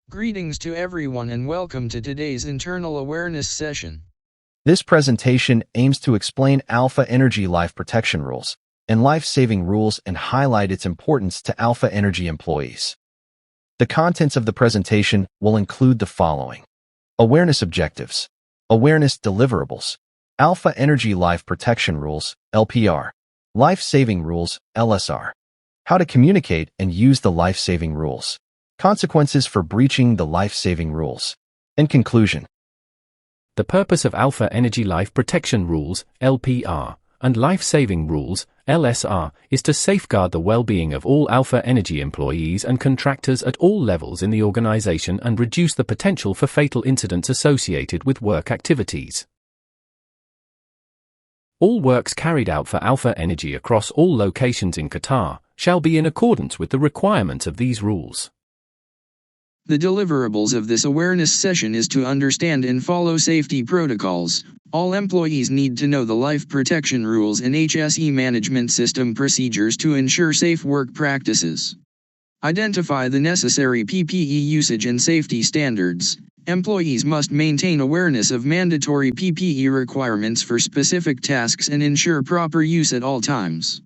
Greetings to everyone and welcome to today's internal awareness session. This presentation aims to explain Alpha Energy life protection rules and life-saving rules and highlight its importance to Alpha Energy employees. The contents of the presentation will include the following: awareness objectives, awareness deliverables, Alpha Energy life protection rules, LPR, life-saving rules, LSR, how to communicate and use the life-saving rules, consequences for breaching the life-saving rules. In conclusion, the purpose of Alpha Energy Life Protection Rules, LPR, and Life Saving Rules, LSR, is to safeguard the well-being of all Alpha Energy employees and contractors at all levels in the organization and reduce the potential for fatal incidents associated with work activities. All works carried out for Alpha Energy across all locations in Qatar shall be in accordance with the requirements of these rules. The deliverables of this awareness session is to understand and follow safety protocols. All employees need to know the life protection rules and HSE management system procedures to ensure safe work practices. Identify the necessary PPE usage and safety standards. Employees must maintain awareness of mandatory PPE requirements for specific tasks and ensure proper use at all times.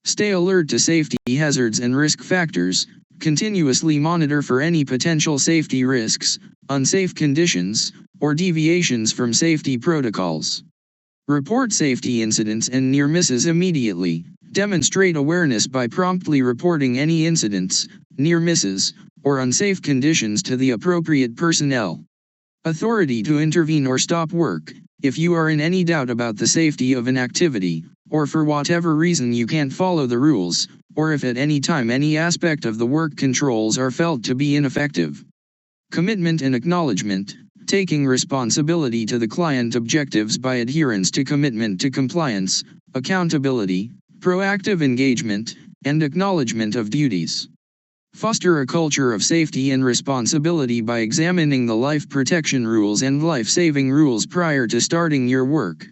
Stay alert to safety hazards and risk factors. Continuously monitor for any potential safety risks, unsafe conditions, or deviations from safety protocols. Report safety incidents and near misses immediately. Demonstrate awareness by promptly reporting any incidents, near misses, or unsafe conditions to the appropriate personnel. Authority to intervene or stop work. If you are in any doubt about the safety of an activity, or for whatever reason you can't follow the rules, or if at any time any aspect of the work controls are felt to be ineffective. Commitment and acknowledgement, taking responsibility to the client objectives by adherence to commitment to compliance, accountability, proactive engagement, and acknowledgement of duties. Foster a culture of safety and responsibility by examining the life protection rules and life-saving rules prior to starting your work.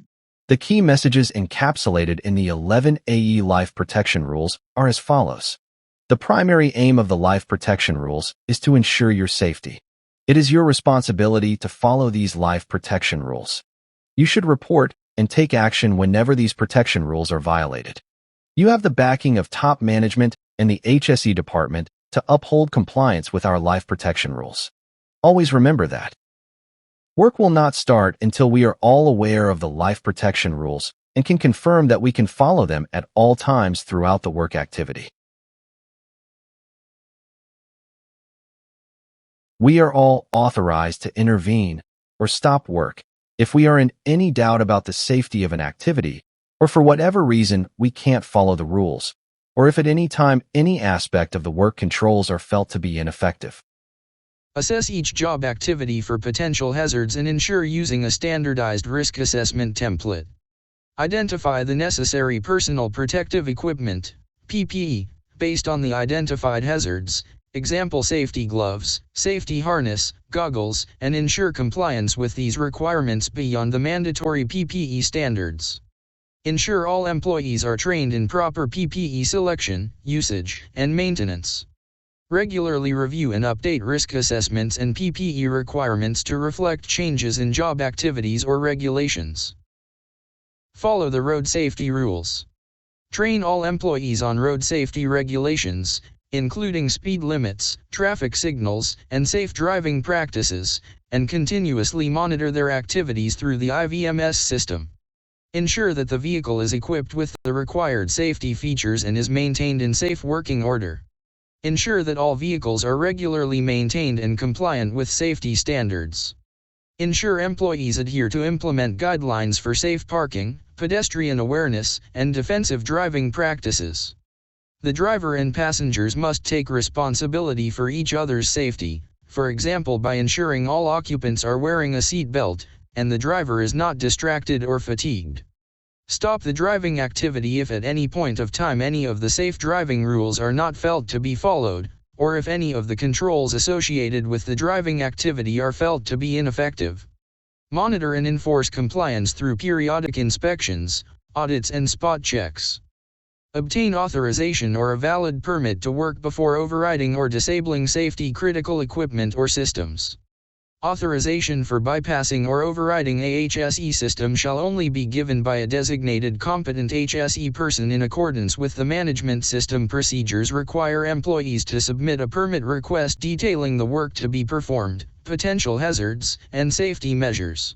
the key messages encapsulated in the 11 AE life protection rules are as follows. The primary aim of the life protection rules is to ensure your safety. It is your responsibility to follow these life protection rules. You should report and take action whenever these protection rules are violated. You have the backing of top management and the HSE department to uphold compliance with our life protection rules. Always remember that. Work will not start until we are all aware of the life protection rules and can confirm that we can follow them at all times throughout the work activity. We are all authorized to intervene or stop work if we are in any doubt about the safety of an activity, or for whatever reason we can't follow the rules, or if at any time any aspect of the work controls are felt to be ineffective. Assess each job activity for potential hazards and ensure using a standardized risk assessment template. Identify the necessary personal protective equipment, PPE, based on the identified hazards, example safety gloves, safety harness, goggles, and ensure compliance with these requirements beyond the mandatory PPE standards. Ensure all employees are trained in proper PPE selection, usage, and maintenance. Regularly review and update risk assessments and PPE requirements to reflect changes in job activities or regulations. Follow the road safety rules. Train all employees on road safety regulations, including speed limits, traffic signals, and safe driving practices, and continuously monitor their activities through the IVMS system. Ensure that the vehicle is equipped with the required safety features and is maintained in safe working order. Ensure that all vehicles are regularly maintained and compliant with safety standards. Ensure employees adhere to implement guidelines for safe parking, pedestrian awareness, and defensive driving practices. The driver and passengers must take responsibility for each other's safety, for example by ensuring all occupants are wearing a seat belt, and the driver is not distracted or fatigued. Stop the driving activity if at any point of time any of the safe driving rules are not felt to be followed, or if any of the controls associated with the driving activity are felt to be ineffective. Monitor and enforce compliance through periodic inspections, audits and spot checks. Obtain authorization or a valid permit to work before overriding or disabling safety-critical equipment or systems. Authorization for bypassing or overriding a HSE system shall only be given by a designated competent HSE person in accordance with the management system procedures. Require employees to submit a permit request detailing the work to be performed, potential hazards, and safety measures.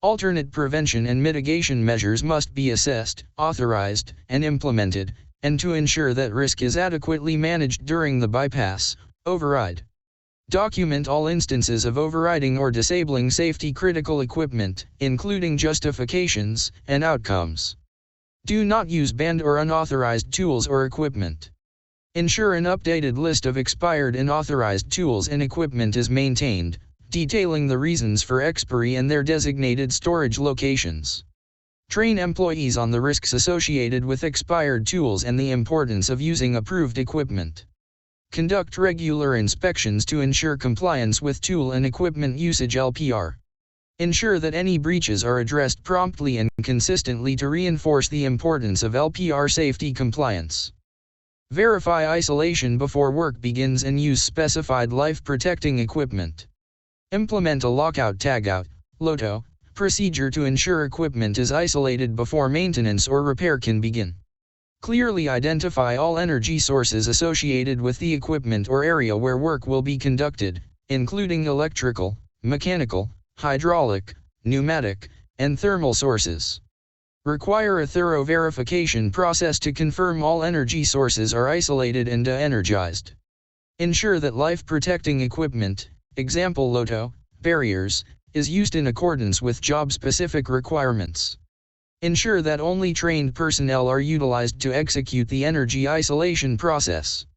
Alternate prevention and mitigation measures must be assessed, authorized, and implemented, and to ensure that risk is adequately managed during the bypass, override. Document all instances of overriding or disabling safety-critical equipment, including justifications and outcomes. Do not use banned or unauthorized tools or equipment. Ensure an updated list of expired and authorized tools and equipment is maintained, detailing the reasons for expiry and their designated storage locations. Train employees on the risks associated with expired tools and the importance of using approved equipment. Conduct regular inspections to ensure compliance with tool and equipment usage LPR. Ensure that any breaches are addressed promptly and consistently to reinforce the importance of LPR safety compliance. Verify isolation before work begins and use specified life-protecting equipment. Implement a lockout-tagout (LOTO) procedure to ensure equipment is isolated before maintenance or repair can begin. Clearly identify all energy sources associated with the equipment or area where work will be conducted, including electrical, mechanical, hydraulic, pneumatic, and thermal sources. Require a thorough verification process to confirm all energy sources are isolated and de-energized. Ensure that life-protecting equipment, example LOTO, barriers, is used in accordance with job-specific requirements. Ensure that only trained personnel are utilized to execute the energy isolation process.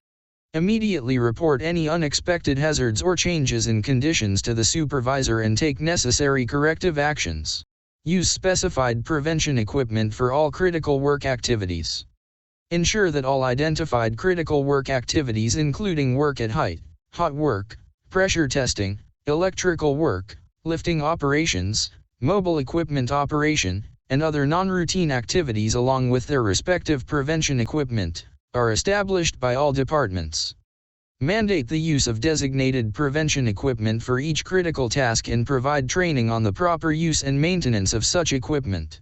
Immediately report any unexpected hazards or changes in conditions to the supervisor and take necessary corrective actions. Use specified prevention equipment for all critical work activities. Ensure that all identified critical work activities including work at height, hot work, pressure testing, electrical work, lifting operations, mobile equipment operation, and other non-routine activities along with their respective prevention equipment, are established by all departments. Mandate the use of designated prevention equipment for each critical task and provide training on the proper use and maintenance of such equipment.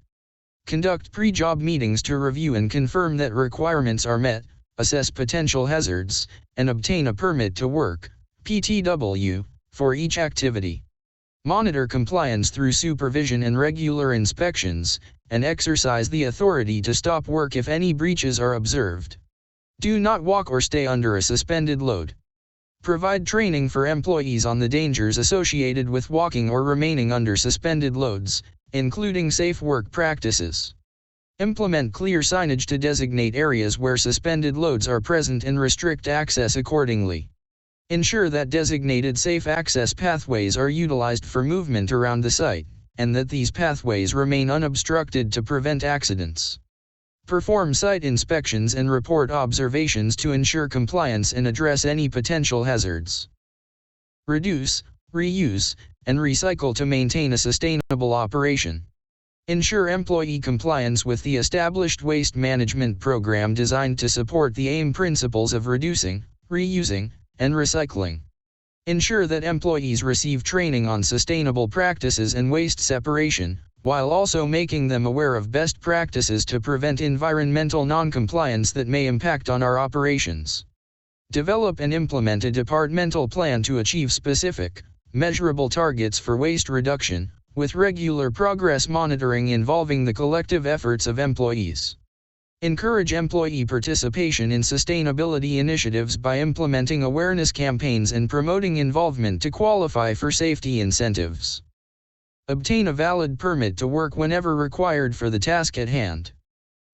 Conduct pre-job meetings to review and confirm that requirements are met, assess potential hazards, and obtain a permit to work, PTW, for each activity. Monitor compliance through supervision and regular inspections, and exercise the authority to stop work if any breaches are observed. Do not walk or stay under a suspended load. Provide training for employees on the dangers associated with walking or remaining under suspended loads, including safe work practices. Implement clear signage to designate areas where suspended loads are present and restrict access accordingly. Ensure that designated safe access pathways are utilized for movement around the site, and that these pathways remain unobstructed to prevent accidents. Perform site inspections and report observations to ensure compliance and address any potential hazards. Reduce, reuse, and recycle to maintain a sustainable operation. Ensure employee compliance with the established waste management program designed to support the AIM principles of reducing, reusing, and recycling. Ensure that employees receive training on sustainable practices and waste separation, while also making them aware of best practices to prevent environmental non-compliance that may impact on our operations. Develop and implement a departmental plan to achieve specific, measurable targets for waste reduction, with regular progress monitoring involving the collective efforts of employees. Encourage employee participation in sustainability initiatives by implementing awareness campaigns and promoting involvement to qualify for safety incentives. Obtain a valid permit to work whenever required for the task at hand.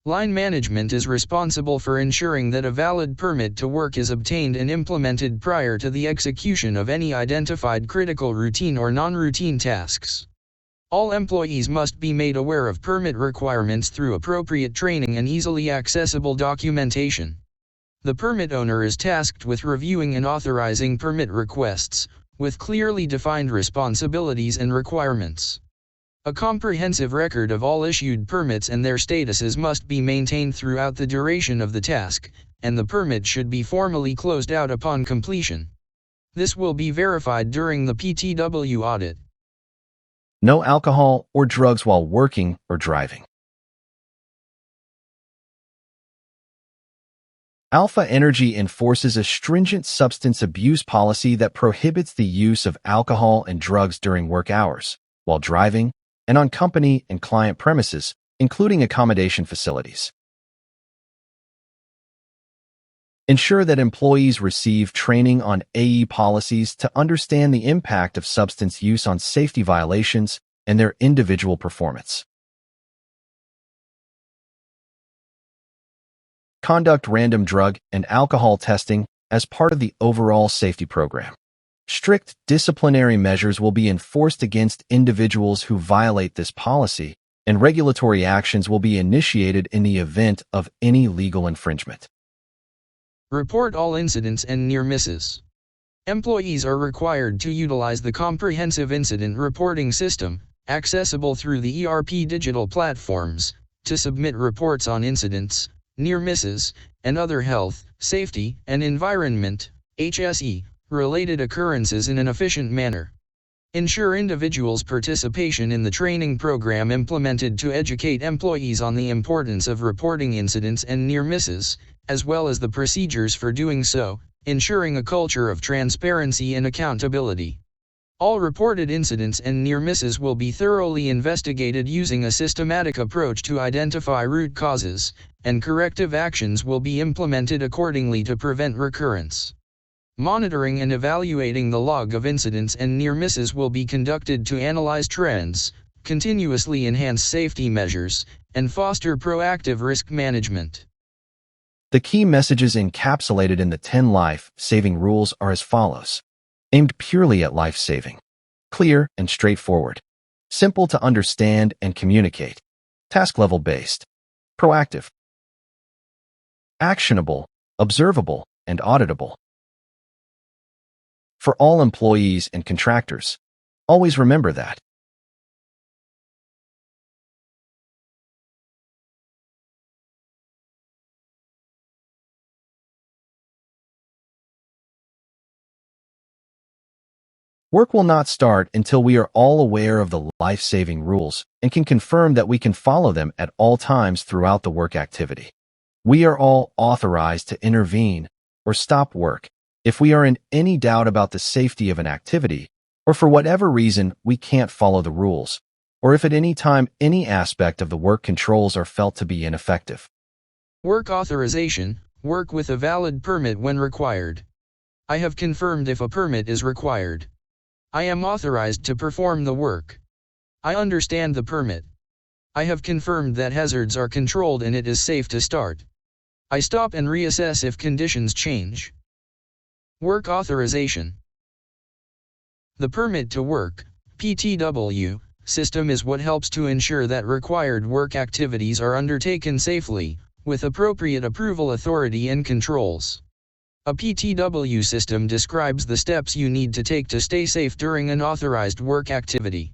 Line management is responsible for ensuring that a valid permit to work is obtained and implemented prior to the execution of any identified critical routine or non-routine tasks. All employees must be made aware of permit requirements through appropriate training and easily accessible documentation. The permit owner is tasked with reviewing and authorizing permit requests, with clearly defined responsibilities and requirements. A comprehensive record of all issued permits and their statuses must be maintained throughout the duration of the task, and the permit should be formally closed out upon completion. This will be verified during the PTW audit. No alcohol or drugs while working or driving. Alpha Energy enforces a stringent substance abuse policy that prohibits the use of alcohol and drugs during work hours, while driving, and on company and client premises, including accommodation facilities. Ensure that employees receive training on AE policies to understand the impact of substance use on safety violations and their individual performance. Conduct random drug and alcohol testing as part of the overall safety program. Strict disciplinary measures will be enforced against individuals who violate this policy, and regulatory actions will be initiated in the event of any legal infringement. Report all incidents and near misses. Employees are required to utilize the comprehensive incident reporting system, accessible through the ERP digital platforms, to submit reports on incidents, near misses, and other health, safety, and environment (HSE) related occurrences in an efficient manner. Ensure individuals' participation in the training program implemented to educate employees on the importance of reporting incidents and near misses, as well as the procedures for doing so, ensuring a culture of transparency and accountability. All reported incidents and near misses will be thoroughly investigated using a systematic approach to identify root causes, and corrective actions will be implemented accordingly to prevent recurrence. Monitoring and evaluating the log of incidents and near misses will be conducted to analyze trends, continuously enhance safety measures, and foster proactive risk management. The key messages encapsulated in the 10 life-saving rules are as follows. Aimed purely at life-saving. Clear and straightforward. Simple to understand and communicate. Task level based. Proactive. Actionable, observable, and auditable. For all employees and contractors, always remember that. Work will not start until we are all aware of the life-saving rules and can confirm that we can follow them at all times throughout the work activity. We are all authorized to intervene or stop work if we are in any doubt about the safety of an activity, or for whatever reason we can't follow the rules, or if at any time any aspect of the work controls are felt to be ineffective. Work authorization. Work with a valid permit when required. I have confirmed if a permit is required. I am authorized to perform the work. I understand the permit. I have confirmed that hazards are controlled and it is safe to start. I stop and reassess if conditions change. Work authorization. The permit to work, PTW, system is what helps to ensure that required work activities are undertaken safely, with appropriate approval authority and controls. A PTW system describes the steps you need to take to stay safe during an authorized work activity.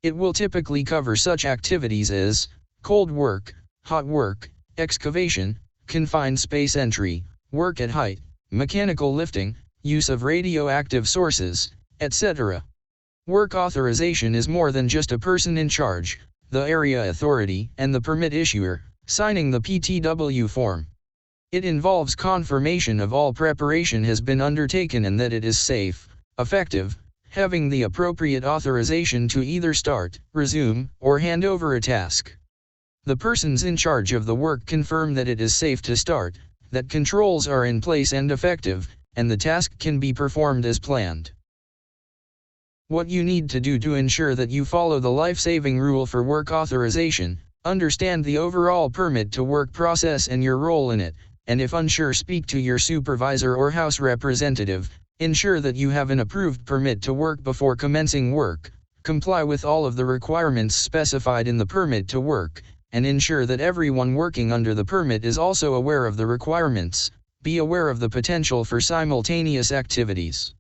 It will typically cover such activities as cold work, hot work, excavation, confined space entry, work at height, mechanical lifting, use of radioactive sources, etc. Work authorization is more than just a person in charge, the area authority, and the permit issuer, signing the PTW form. It involves confirmation of all preparation has been undertaken and that it is safe, effective, having the appropriate authorization to either start, resume, or hand over a task. The persons in charge of the work confirm that it is safe to start, that controls are in place and effective, and the task can be performed as planned. What you need to do to ensure that you follow the life-saving rule for work authorization: understand the overall permit to work process and your role in it, and if unsure, speak to your supervisor or house representative. Ensure that you have an approved permit to work before commencing work, comply with all of the requirements specified in the permit to work, and ensure that everyone working under the permit is also aware of the requirements. Be aware of the potential for simultaneous activities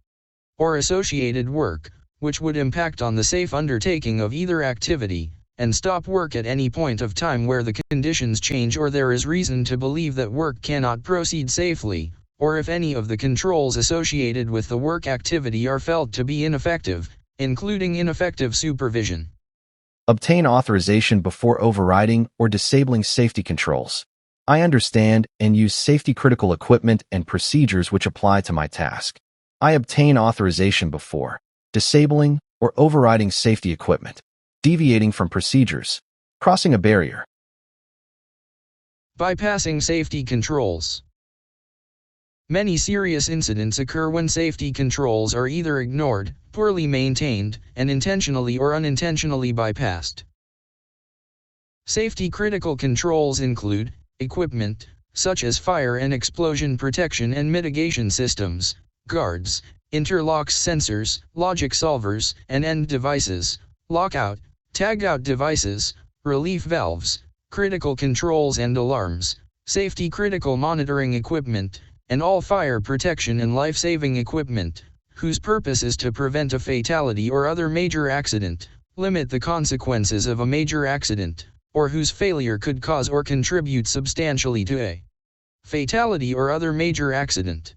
or associated work, which would impact on the safe undertaking of either activity, and stop work at any point of time where the conditions change or there is reason to believe that work cannot proceed safely, or if any of the controls associated with the work activity are felt to be ineffective, including ineffective supervision. Obtain authorization before overriding or disabling safety controls. I understand and use safety-critical equipment and procedures which apply to my task. I obtain authorization before disabling or overriding safety equipment, deviating from procedures, crossing a barrier. Bypassing safety controls. Many serious incidents occur when safety controls are either ignored, poorly maintained, and intentionally or unintentionally bypassed. Safety-critical controls include equipment, such as fire and explosion protection and mitigation systems, guards, interlocks sensors, logic solvers, and end devices, lockout, tagout devices, relief valves, critical controls and alarms, safety-critical monitoring equipment, and all fire protection and life-saving equipment, whose purpose is to prevent a fatality or other major accident, limit the consequences of a major accident, or whose failure could cause or contribute substantially to a fatality or other major accident.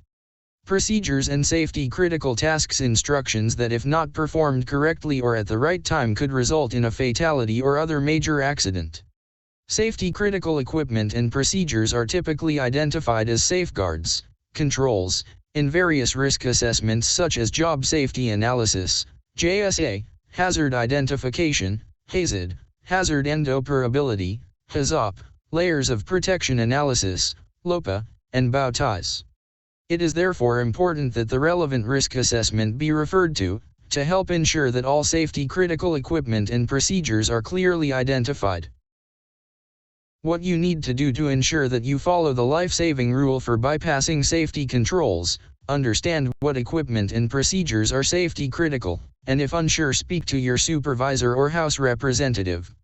Procedures and safety-critical tasks instructions that if not performed correctly or at the right time could result in a fatality or other major accident. Safety-critical equipment and procedures are typically identified as safeguards, controls, in various risk assessments such as job safety analysis, JSA, hazard identification, HAZID, hazard and operability, HAZOP, layers of protection analysis, LOPA, and bow ties. It is therefore important that the relevant risk assessment be referred to help ensure that all safety-critical equipment and procedures are clearly identified. What you need to do to ensure that you follow the life-saving rule for bypassing safety controls: understand what equipment and procedures are safety-critical, and if unsure, speak to your supervisor or house representative.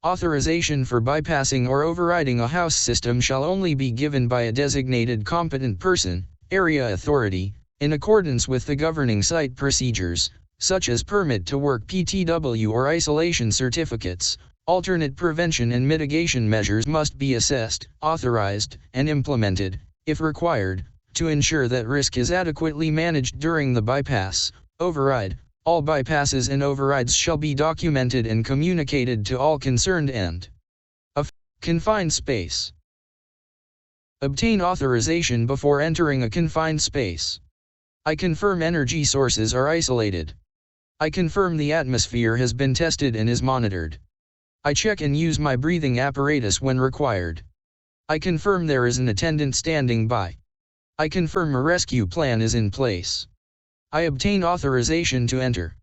Authorization for bypassing or overriding a house system shall only be given by a designated competent person, area authority, in accordance with the governing site procedures, such as permit to work (PTW) or isolation certificates. Alternate prevention and mitigation measures must be assessed, authorized, and implemented, if required, to ensure that risk is adequately managed during the bypass, override. All bypasses and overrides shall be documented and communicated to all concerned and confined space. Obtain authorization before entering a confined space. I confirm energy sources are isolated. I confirm the atmosphere has been tested and is monitored. I check and use my breathing apparatus when required. I confirm there is an attendant standing by. I confirm a rescue plan is in place. I obtain authorization to enter.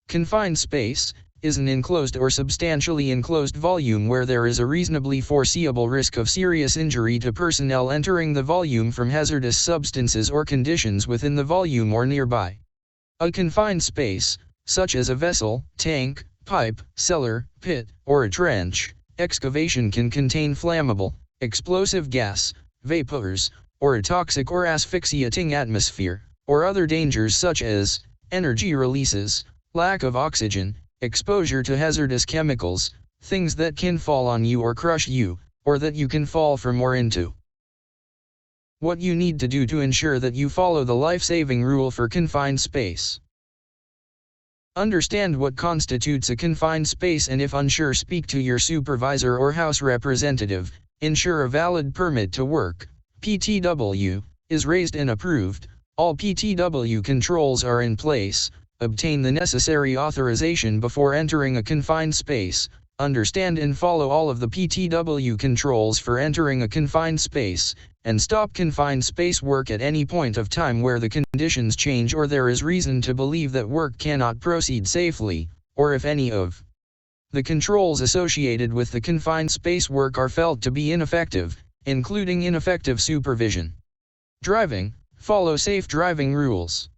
Confined space is an enclosed or substantially enclosed volume where there is a reasonably foreseeable risk of serious injury to personnel entering the volume from hazardous substances or conditions within the volume or nearby. A confined space, such as a vessel, tank, pipe, cellar, pit, or a trench, excavation, can contain flammable, explosive gas, vapors, or a toxic or asphyxiating atmosphere, or other dangers such as energy releases, lack of oxygen, exposure to hazardous chemicals, things that can fall on you or crush you, or that you can fall from or into. What you need to do to ensure that you follow the life-saving rule for confined space. Understand what constitutes a confined space, and if unsure, speak to your supervisor or house representative. Ensure a valid permit to work, PTW, is raised and approved. All PTW controls are in place. Obtain the necessary authorization before entering a confined space. Understand and follow all of the PTW controls for entering a confined space, and stop confined space work at any point of time where the conditions change or there is reason to believe that work cannot proceed safely, or if any of the controls associated with the confined space work are felt to be ineffective, including ineffective supervision. Driving: follow safe driving rules.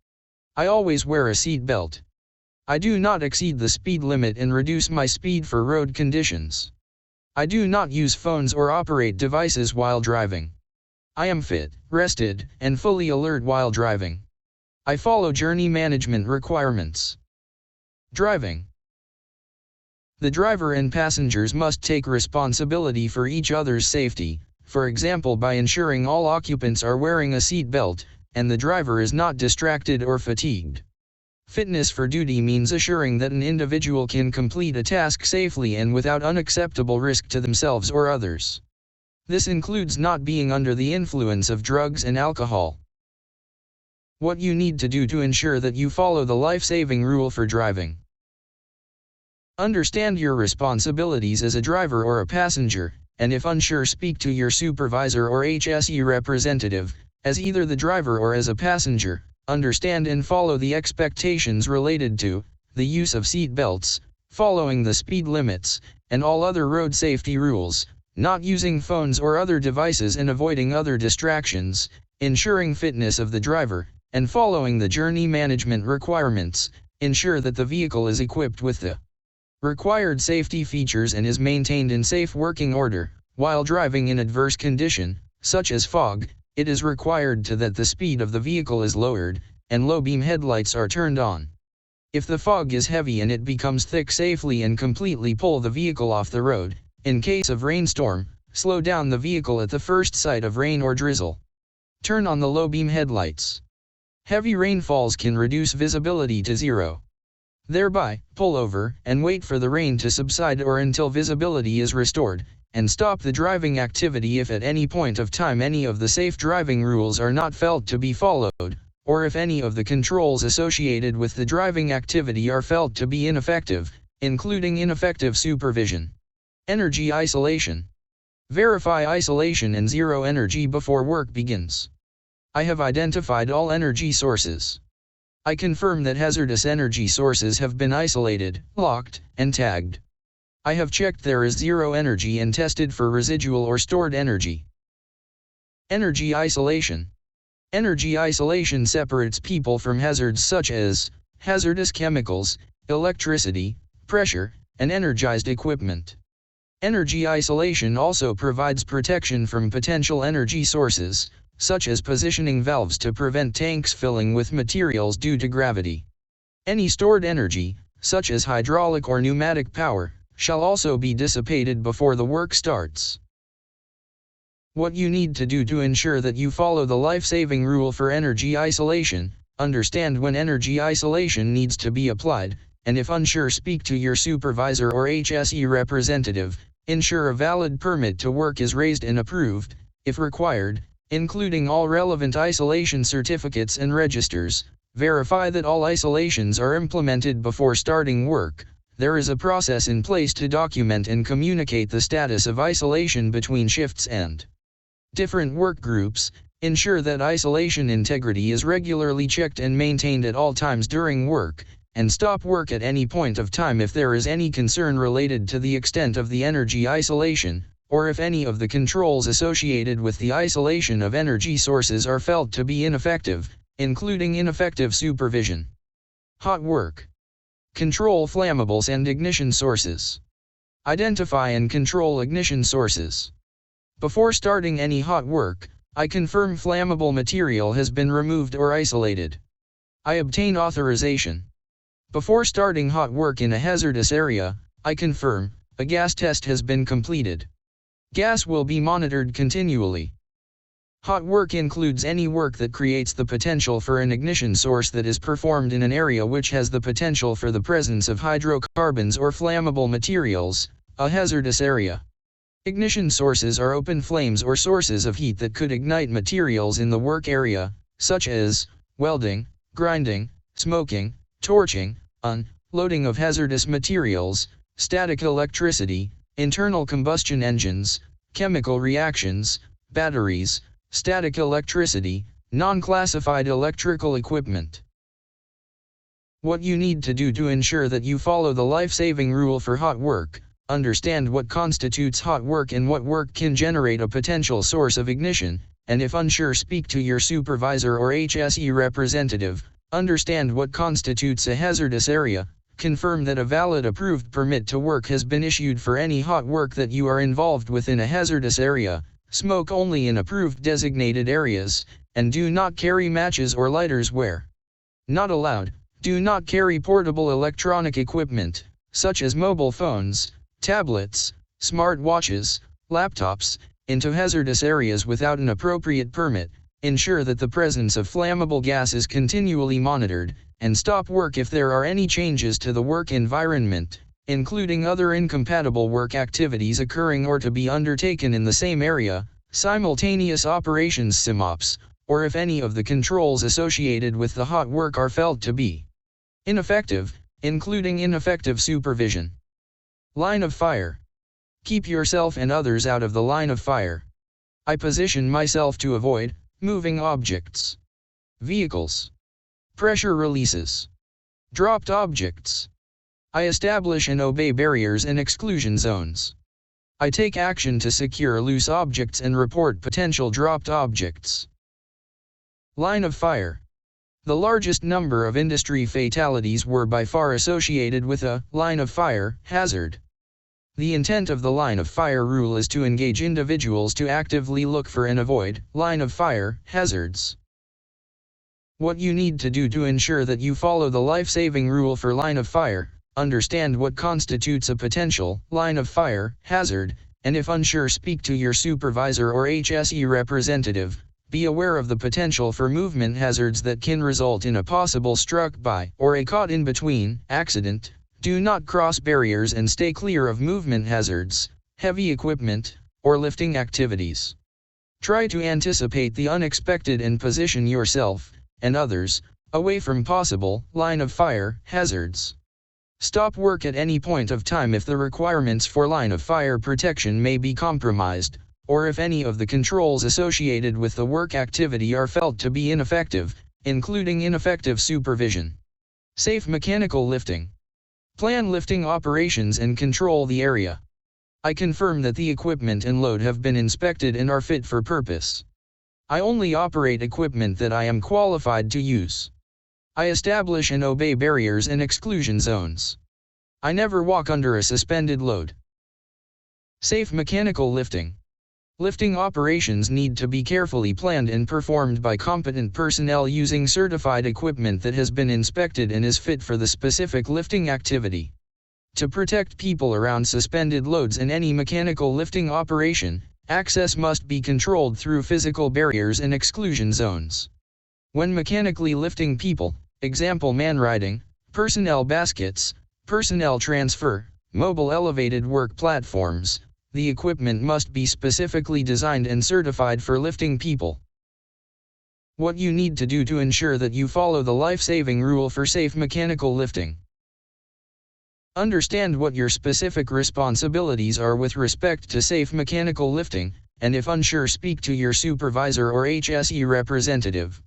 I always wear a seat belt. I do not exceed the speed limit and reduce my speed for road conditions. I do not use phones or operate devices while driving. I am fit, rested, and fully alert while driving. I follow journey management requirements. Driving. The driver and passengers must take responsibility for each other's safety, for example by ensuring all occupants are wearing a seat belt, and the driver is not distracted or fatigued. Fitness for duty means assuring that an individual can complete a task safely and without unacceptable risk to themselves or others. This includes not being under the influence of drugs and alcohol. What you need to do to ensure that you follow the life-saving rule for driving. Understand your responsibilities as a driver or a passenger, and if unsure speak to your supervisor or HSE representative, as either the driver or as a passenger. Understand and follow the expectations related to the use of seat belts, following the speed limits, and all other road safety rules, not using phones or other devices and avoiding other distractions, ensuring fitness of the driver, and following the journey management requirements. Ensure that the vehicle is equipped with the required safety features and is maintained in safe working order. While driving in adverse condition, such as fog, it is required that the speed of the vehicle is lowered, and low-beam headlights are turned on. If the fog is heavy and it becomes thick, safely and completely pull the vehicle off the road. In case of rainstorm, slow down the vehicle at the first sight of rain or drizzle. Turn on the low-beam headlights. Heavy rainfalls can reduce visibility to zero. Thereby, pull over and wait for the rain to subside or until visibility is restored, and stop the driving activity if at any point of time any of the safe driving rules are not felt to be followed, or if any of the controls associated with the driving activity are felt to be ineffective, including ineffective supervision. Energy isolation. Verify isolation and zero energy before work begins. I have identified all energy sources. I confirm that hazardous energy sources have been isolated, locked, and tagged. I have checked there is zero energy and tested for residual or stored energy. Energy isolation. Energy isolation separates people from hazards such as hazardous chemicals, electricity, pressure, and energized equipment. Energy isolation also provides protection from potential energy sources, such as positioning valves to prevent tanks filling with materials due to gravity. Any stored energy, such as hydraulic or pneumatic power, shall also be dissipated before the work starts. What you need to do to ensure that you follow the life-saving rule for energy isolation. Understand when energy isolation needs to be applied, and if unsure speak to your supervisor or HSE representative. Ensure a valid permit to work is raised and approved, if required, including all relevant isolation certificates and registers. Verify that all isolations are implemented before starting work. There is a process in place to document and communicate the status of isolation between shifts and different work groups. Ensure that isolation integrity is regularly checked and maintained at all times during work, and stop work at any point of time if there is any concern related to the extent of the energy isolation, or if any of the controls associated with the isolation of energy sources are felt to be ineffective, including ineffective supervision. Hot work. Control flammables and ignition sources. Identify and control ignition sources. Before starting any hot work, I confirm flammable material has been removed or isolated. I obtain authorization. Before starting hot work in a hazardous area, I confirm a gas test has been completed. Gas will be monitored continually. Hot work includes any work that creates the potential for an ignition source that is performed in an area which has the potential for the presence of hydrocarbons or flammable materials, a hazardous area. Ignition sources are open flames or sources of heat that could ignite materials in the work area, such as welding, grinding, smoking, torching, unloading of hazardous materials, static electricity, internal combustion engines, chemical reactions, batteries, static electricity, non-classified electrical equipment. What you need to do to ensure that you follow the life-saving rule for hot work. Understand what constitutes hot work and what work can generate a potential source of ignition, and if unsure speak to your supervisor or HSE representative. Understand what constitutes a hazardous area. Confirm that a valid approved permit to work has been issued for any hot work that you are involved with in a hazardous area. Smoke only in approved designated areas, and do not carry matches or lighters where not allowed. Do not carry portable electronic equipment, such as mobile phones, tablets, smartwatches, laptops, into hazardous areas without an appropriate permit. Ensure that the presence of flammable gas is continually monitored, and stop work if there are any changes to the work environment, including other incompatible work activities occurring or to be undertaken in the same area, simultaneous operations SIMOPS, or if any of the controls associated with the hot work are felt to be ineffective, including ineffective supervision. Line of fire. Keep yourself and others out of the line of fire. I position myself to avoid moving objects, vehicles, pressure releases, dropped objects. I establish and obey barriers and exclusion zones. I take action to secure loose objects and report potential dropped objects. Line of fire. The largest number of industry fatalities were by far associated with a line of fire hazard. The intent of the line of fire rule is to engage individuals to actively look for and avoid line of fire hazards. What you need to do to ensure that you follow the life-saving rule for line of fire: understand what constitutes a potential line of fire hazard, and if unsure, speak to your supervisor or HSE representative. Be aware of the potential for movement hazards that can result in a possible struck by or a caught in between accident. Do not cross barriers and stay clear of movement hazards, heavy equipment, or lifting activities. Try to anticipate the unexpected and position yourself and others away from possible line of fire hazards. Stop work at any point of time if the requirements for line of fire protection may be compromised, or if any of the controls associated with the work activity are felt to be ineffective, including ineffective supervision. Safe mechanical lifting. Plan lifting operations and control the area. I confirm that the equipment and load have been inspected and are fit for purpose. I only operate equipment that I am qualified to use. I establish and obey barriers and exclusion zones. I never walk under a suspended load. Safe mechanical lifting. Lifting operations need to be carefully planned and performed by competent personnel using certified equipment that has been inspected and is fit for the specific lifting activity. To protect people around suspended loads in any mechanical lifting operation, access must be controlled through physical barriers and exclusion zones. When mechanically lifting people, example man riding, personnel baskets, personnel transfer, mobile elevated work platforms, the equipment must be specifically designed and certified for lifting people. What you need to do to ensure that you follow the life-saving rule for safe mechanical lifting. Understand what your specific responsibilities are with respect to safe mechanical lifting, and if unsure, speak to your supervisor or HSE representative.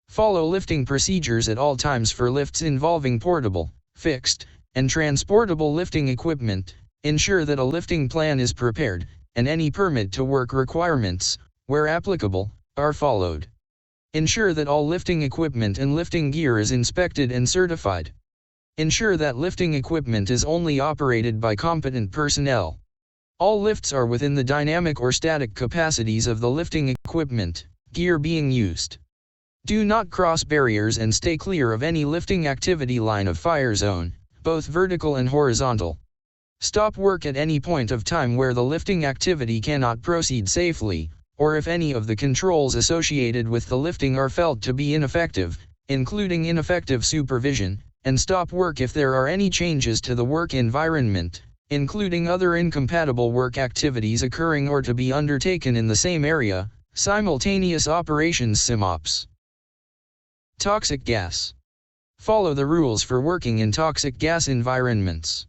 Follow lifting procedures at all times for lifts involving portable, fixed, and transportable lifting equipment. Ensure that a lifting plan is prepared, and any permit to work requirements, where applicable, are followed. Ensure that all lifting equipment and lifting gear is inspected and certified. Ensure that lifting equipment is only operated by competent personnel. All lifts are within the dynamic or static capacities of the lifting equipment, gear being used. Do not cross barriers and stay clear of any lifting activity line of fire zone, both vertical and horizontal. Stop work at any point of time where the lifting activity cannot proceed safely, or if any of the controls associated with the lifting are felt to be ineffective, including ineffective supervision, and stop work if there are any changes to the work environment, including other incompatible work activities occurring or to be undertaken in the same area, simultaneous operations SIMOPS. Toxic gas. Follow the rules for working in toxic gas environments.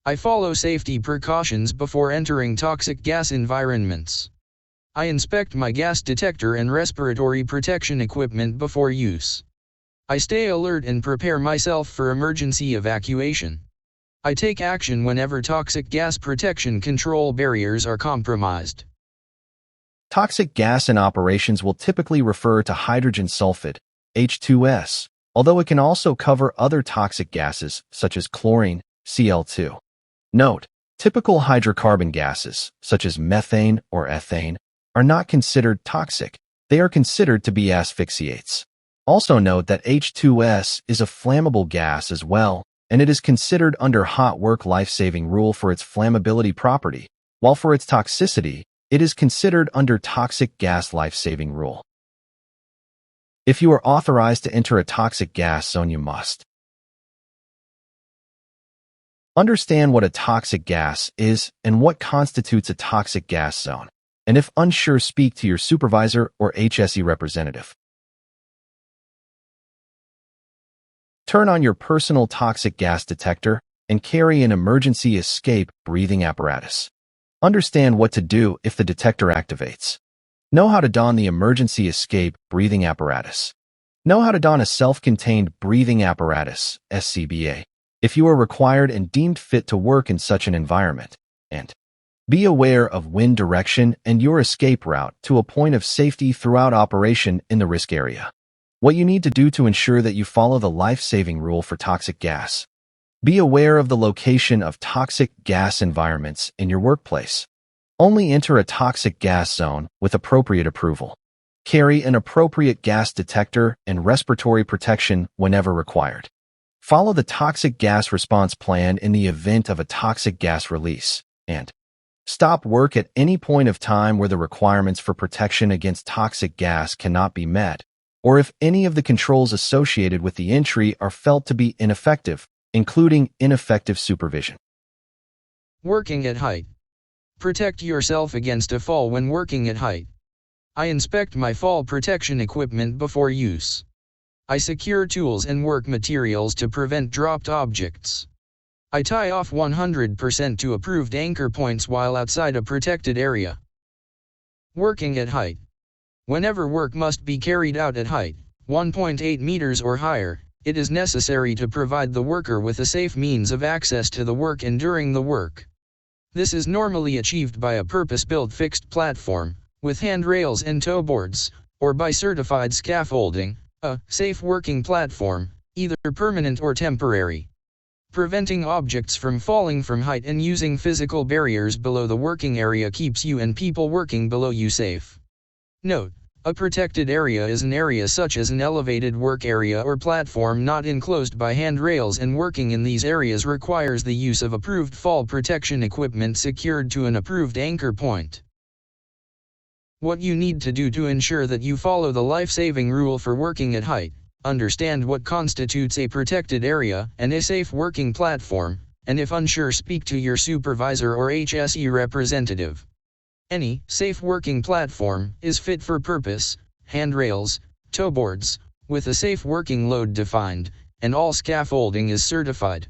I follow safety precautions before entering toxic gas environments. I inspect my gas detector and respiratory protection equipment before use. I stay alert and prepare myself for emergency evacuation. I take action whenever toxic gas protection control barriers are compromised. Toxic gas in operations will typically refer to hydrogen sulfide, H2S, although it can also cover other toxic gases such as chlorine, Cl2. Note, typical hydrocarbon gases, such as methane or ethane, are not considered toxic. They are considered to be asphyxiates. Also note that H2S is a flammable gas as well, and it is considered under hot work life-saving rule for its flammability property, while for its toxicity, it is considered under toxic gas life-saving rule. If you are authorized to enter a toxic gas zone, you must understand what a toxic gas is and what constitutes a toxic gas zone, and if unsure, speak to your supervisor or HSE representative. Turn on your personal toxic gas detector and carry an emergency escape breathing apparatus. Understand what to do if the detector activates. Know how to don the emergency escape breathing apparatus. Know how to don a self-contained breathing apparatus, SCBA, if you are required and deemed fit to work in such an environment. And be aware of wind direction and your escape route to a point of safety throughout operation in the risk area. What you need to do to ensure that you follow the life-saving rule for toxic gas. Be aware of the location of toxic gas environments in your workplace. Only enter a toxic gas zone with appropriate approval. Carry an appropriate gas detector and respiratory protection whenever required. Follow the toxic gas response plan in the event of a toxic gas release. And stop work at any point of time where the requirements for protection against toxic gas cannot be met, or if any of the controls associated with the entry are felt to be ineffective, including ineffective supervision. Working at height. Protect yourself against a fall when working at height. I inspect my fall protection equipment before use. I secure tools and work materials to prevent dropped objects. I tie off 100% to approved anchor points while outside a protected area. Working at height. Whenever work must be carried out at height, 1.8 meters or higher, it is necessary to provide the worker with a safe means of access to the work and during the work. This is normally achieved by a purpose-built fixed platform, with handrails and toe boards, or by certified scaffolding, a safe working platform, either permanent or temporary. Preventing objects from falling from height and using physical barriers below the working area keeps you and people working below you safe. Note: a protected area is an area such as an elevated work area or platform not enclosed by handrails, and working in these areas requires the use of approved fall protection equipment secured to an approved anchor point. What you need to do to ensure that you follow the life-saving rule for working at height: understand what constitutes a protected area and a safe working platform, and if unsure, speak to your supervisor or HSE representative. Any safe working platform is fit for purpose, handrails, toe boards, with a safe working load defined, and all scaffolding is certified.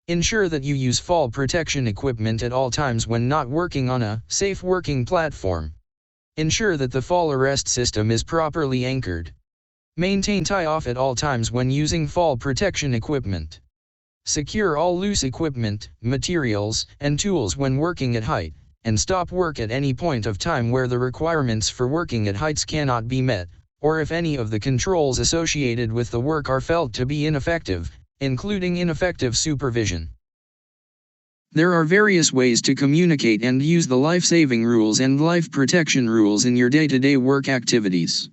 Ensure that you use fall protection equipment at all times when not working on a safe working platform. Ensure that the fall arrest system is properly anchored. Maintain tie-off at all times when using fall protection equipment. Secure all loose equipment, materials, and tools when working at height, and stop work at any point of time where the requirements for working at heights cannot be met, or if any of the controls associated with the work are felt to be ineffective, including ineffective supervision. There are various ways to communicate and use the life-saving rules and life protection rules in your day-to-day work activities.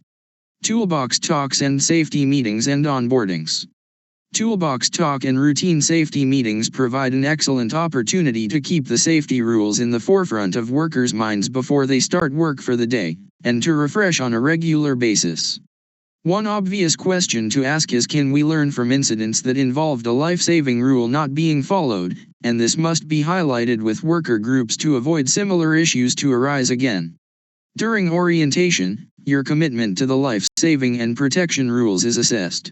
Toolbox talks and safety meetings and onboardings. Toolbox talk and routine safety meetings provide an excellent opportunity to keep the safety rules in the forefront of workers' minds before they start work for the day, and to refresh on a regular basis. One obvious question to ask is, can we learn from incidents that involved a life-saving rule not being followed, and this must be highlighted with worker groups to avoid similar issues to arise again. During orientation, your commitment to the life-saving and protection rules is assessed.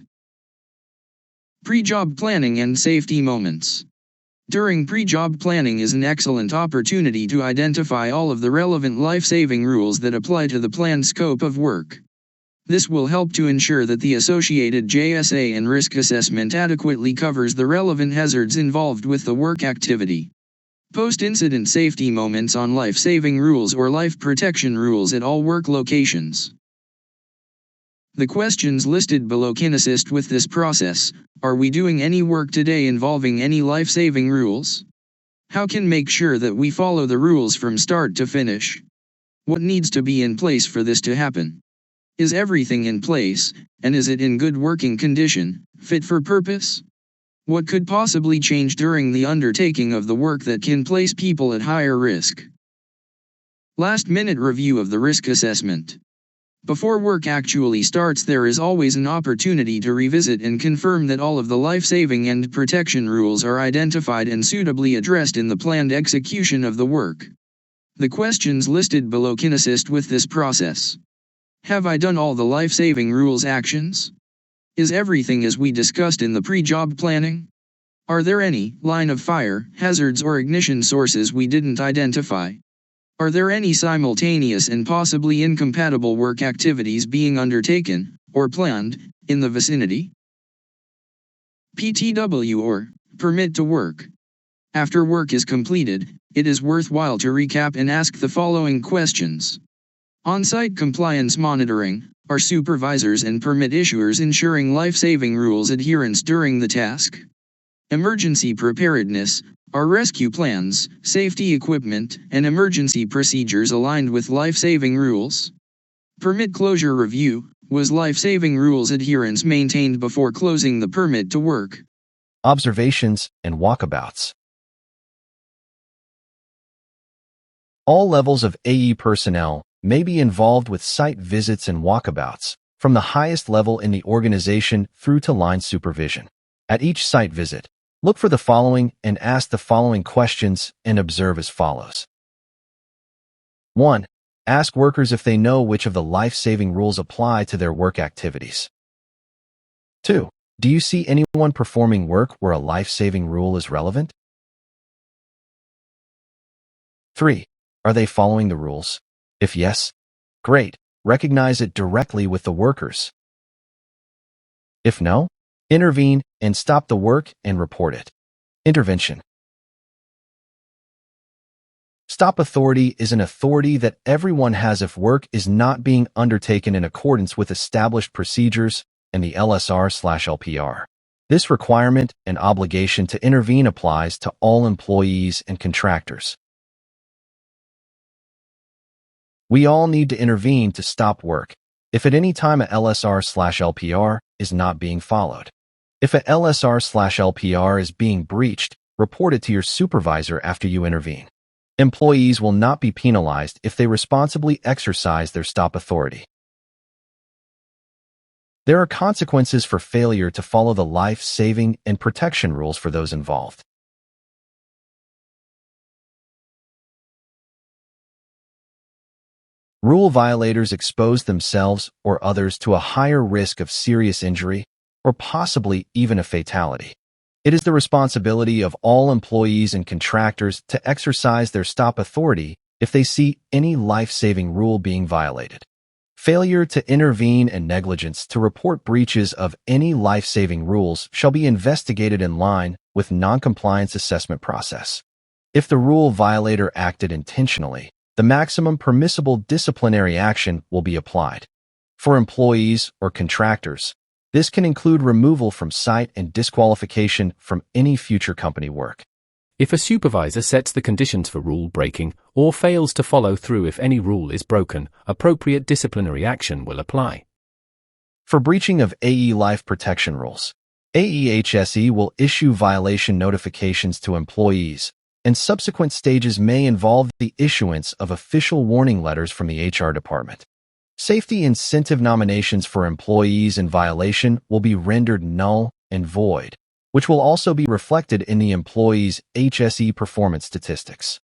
Pre-job planning and safety moments. During pre-job planning is an excellent opportunity to identify all of the relevant life-saving rules that apply to the planned scope of work. This will help to ensure that the associated JSA and risk assessment adequately covers the relevant hazards involved with the work activity. Post-incident safety moments on life-saving rules or life protection rules at all work locations. The questions listed below can assist with this process. Are we doing any work today involving any life-saving rules? How can make sure that we follow the rules from start to finish? What needs to be in place for this to happen? Is everything in place, and is it in good working condition, fit for purpose? What could possibly change during the undertaking of the work that can place people at higher risk? Last-minute review of the risk assessment. Before work actually starts, there is always an opportunity to revisit and confirm that all of the life-saving and protection rules are identified and suitably addressed in the planned execution of the work. The questions listed below can assist with this process. Have I done all the life-saving rules actions? Is everything as we discussed in the pre-job planning? Are there any line of fire, hazards or ignition sources we didn't identify? Are there any simultaneous and possibly incompatible work activities being undertaken, or planned, in the vicinity? PTW or permit to work. After work is completed, it is worthwhile to recap and ask the following questions. On-site compliance monitoring. Are supervisors and permit issuers ensuring life-saving rules adherence during the task? Emergency preparedness. Are rescue plans, safety equipment, and emergency procedures aligned with life-saving rules? Permit closure review. Was life-saving rules adherence maintained before closing the permit to work? Observations and walkabouts. All levels of AE personnel may be involved with site visits and walkabouts, from the highest level in the organization through to line supervision. At each site visit, look for the following and ask the following questions and observe as follows. 1. Ask workers if they know which of the life-saving rules apply to their work activities. 2. Do you see anyone performing work where a life-saving rule is relevant? 3. Are they following the rules? If yes, great, recognize it directly with the workers. If no, intervene and stop the work and report it. Intervention. Stop authority is an authority that everyone has if work is not being undertaken in accordance with established procedures and the LSR/LPR. This requirement and obligation to intervene applies to all employees and contractors. We all need to intervene to stop work if at any time a LSR/LPR is not being followed. If a LSR/LPR is being breached, report it to your supervisor after you intervene. Employees will not be penalized if they responsibly exercise their stop authority. There are consequences for failure to follow the life-saving and protection rules for those involved. Rule violators expose themselves or others to a higher risk of serious injury or possibly even a fatality. It is the responsibility of all employees and contractors to exercise their stop authority if they see any life-saving rule being violated. Failure to intervene and negligence to report breaches of any life-saving rules shall be investigated in line with non-compliance assessment process. If the rule violator acted intentionally, the maximum permissible disciplinary action will be applied. For employees or contractors, this can include removal from site and disqualification from any future company work. If a supervisor sets the conditions for rule breaking or fails to follow through if any rule is broken, appropriate disciplinary action will apply. For breaching of AE life protection rules, AEHSE will issue violation notifications to employees, and subsequent stages may involve the issuance of official warning letters from the HR department. Safety incentive nominations for employees in violation will be rendered null and void, which will also be reflected in the employee's HSE performance statistics.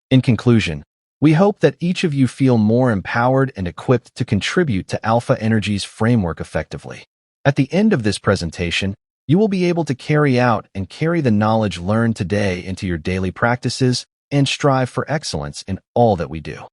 In conclusion, we hope that each of you feel more empowered and equipped to contribute to Alpha Energy's framework effectively. At the end of this presentation, you will be able to carry out and carry the knowledge learned today into your daily practices and strive for excellence in all that we do.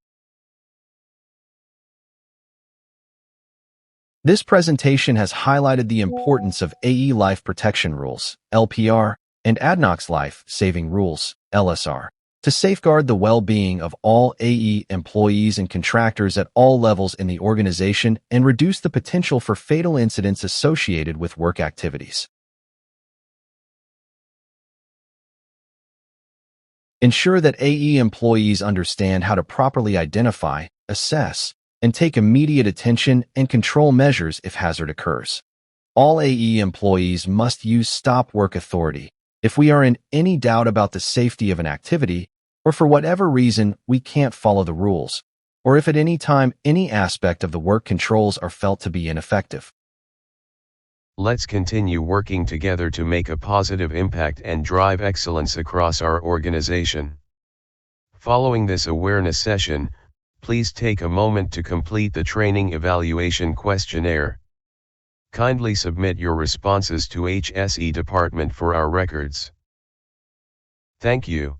This presentation has highlighted the importance of AE Life Protection Rules, LPR, and ADNOC Life Saving Rules, LSR, to safeguard the well-being of all AE employees and contractors at all levels in the organization and reduce the potential for fatal incidents associated with work activities. Ensure that AE employees understand how to properly identify, assess, and take immediate attention and control measures if hazard occurs. All AE employees must use stop work authority if we are in any doubt about the safety of an activity, or for whatever reason we can't follow the rules, or if at any time any aspect of the work controls are felt to be ineffective. Let's continue working together to make a positive impact and drive excellence across our organization. Following this awareness session, please take a moment to complete the training evaluation questionnaire. Kindly submit your responses to HSE department for our records. Thank you.